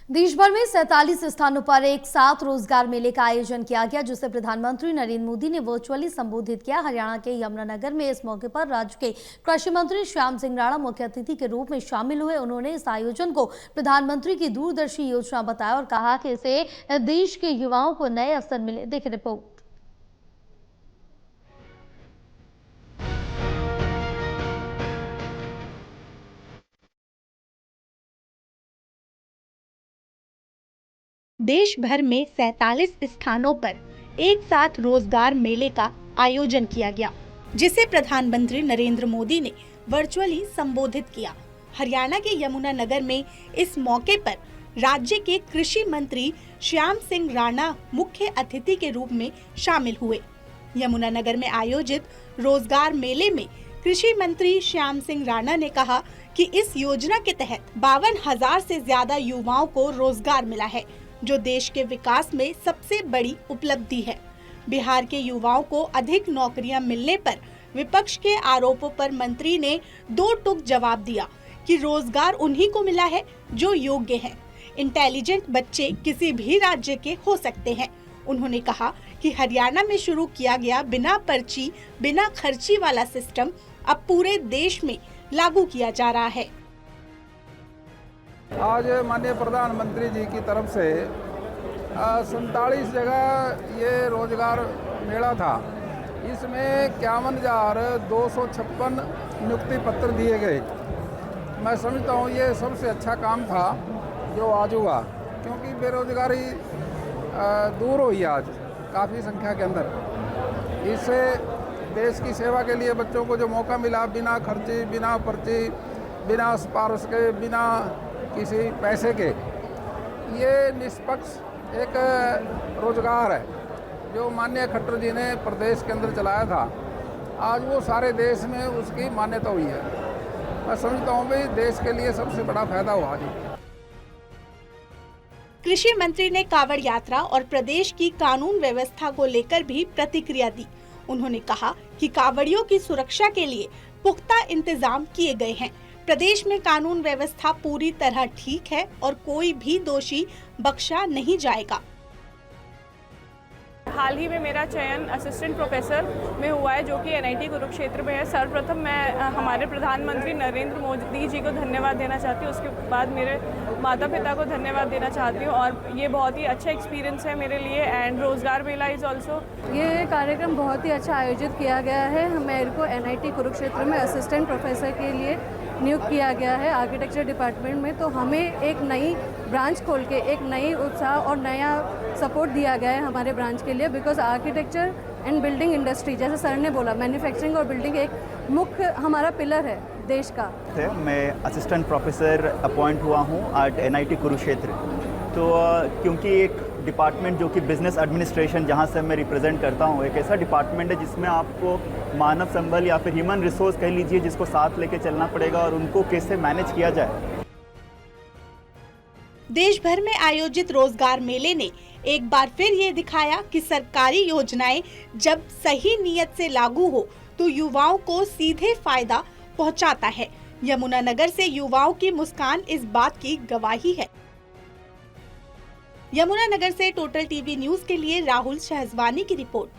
देश भर में 47 स्थानों पर एक साथ रोजगार मेले का आयोजन किया गया, जिसे प्रधानमंत्री नरेंद्र मोदी ने वर्चुअली संबोधित किया। हरियाणा के यमुनानगर में इस मौके पर राज्य के कृषि मंत्री श्याम सिंह राणा मुख्य अतिथि के रूप में शामिल हुए। उन्होंने इस आयोजन को प्रधानमंत्री की दूरदर्शी योजना बताया और कहा कि इससे देश के युवाओं को नए अवसर मिले। देखिए रिपोर्ट। देश भर में 47 स्थानों पर एक साथ रोजगार मेले का आयोजन किया गया, जिसे प्रधानमंत्री नरेंद्र मोदी ने वर्चुअली संबोधित किया। हरियाणा के यमुनानगर में इस मौके पर राज्य के कृषि मंत्री श्याम सिंह राणा मुख्य अतिथि के रूप में शामिल हुए। यमुनानगर में आयोजित रोजगार मेले में कृषि मंत्री श्याम सिंह राणा ने कहा कि इस योजना के तहत 52,000 से ज्यादा युवाओं को रोजगार मिला है, जो देश के विकास में सबसे बड़ी उपलब्धि है। बिहार के युवाओं को अधिक नौकरियां मिलने पर विपक्ष के आरोपों पर मंत्री ने दो टूक जवाब दिया कि रोजगार उन्हीं को मिला है जो योग्य हैं। इंटेलिजेंट बच्चे किसी भी राज्य के हो सकते हैं। उन्होंने कहा कि हरियाणा में शुरू किया गया बिना पर्ची बिना खर्ची वाला सिस्टम अब पूरे देश में लागू किया जा रहा है। आज माननीय प्रधानमंत्री जी की तरफ से 47 जगह ये रोजगार मेला था। इसमें 51,256 नियुक्ति पत्र दिए गए। मैं समझता हूँ ये सबसे अच्छा काम था जो आज हुआ, क्योंकि बेरोजगारी दूर हुई आज काफ़ी संख्या के अंदर। इससे देश की सेवा के लिए बच्चों को जो मौका मिला, बिना खर्ची बिना पर्ची बिना सिफारिश के बिना किसी पैसे के, ये निष्पक्ष एक रोजगार है जो माननीय खट्टर जी ने प्रदेश के अंदर चलाया था। आज वो सारे देश में उसकी मान्यता हुई है। मैं समझता हूँ भाई देश के लिए सबसे बड़ा फायदा हुआ जी। कृषि मंत्री ने कांवड़ यात्रा और प्रदेश की कानून व्यवस्था को लेकर भी प्रतिक्रिया दी। उन्होंने कहा कि कांवड़ियों की सुरक्षा के लिए पुख्ता इंतजाम किए गए हैं। प्रदेश में कानून व्यवस्था पूरी तरह ठीक है और कोई भी दोषी बख्शा नहीं जाएगा। हाल ही में मेरा चयन असिस्टेंट प्रोफेसर में हुआ है, जो कि NIT कुरुक्षेत्र में है। सर्वप्रथम मैं हमारे प्रधानमंत्री नरेंद्र मोदी जी को धन्यवाद देना चाहती हूँ। उसके बाद मेरे माता पिता को धन्यवाद देना चाहती हूँ, और ये बहुत ही अच्छा एक्सपीरियंस है मेरे लिए। एंड रोजगार मेला इज़ ऑल्सो, ये कार्यक्रम बहुत ही अच्छा आयोजित किया गया है। मेरे को NIT कुरुक्षेत्र में असिस्टेंट प्रोफेसर के लिए नियुक्त किया गया है आर्किटेक्चर डिपार्टमेंट में। तो हमें एक नई ब्रांच खोल के एक नई उत्साह और नया सपोर्ट दिया गया है हमारे ब्रांच के लिए, because architecture and building industry, जैसे सर ने बोला, मैन्युफैक्चरिंग और बिल्डिंग एक मुख्य हमारा पिलर है देश का। मैं असिस्टेंट प्रोफेसर अपॉइंट हुआ हूँ एट NIT कुरुक्षेत्र। तो क्योंकि एक डिपार्टमेंट जो कि बिजनेस एडमिनिस्ट्रेशन, जहाँ से मैं रिप्रेजेंट करता हूँ, एक ऐसा डिपार्टमेंट है जिसमें आपको मानव संबल या फिर ह्यूमन रिसोर्स कह लीजिए, जिसको साथ लेके चलना पड़ेगा और उनको कैसे मैनेज किया जाए। देश भर में आयोजित रोजगार मेले ने एक बार फिर ये दिखाया कि सरकारी योजनाएं जब सही नियत से लागू हो तो युवाओं को सीधे फायदा पहुंचाता है। यमुनानगर से युवाओं की मुस्कान इस बात की गवाही है। यमुनानगर से टोटल टीवी न्यूज़ के लिए राहुल शहजवानी की रिपोर्ट।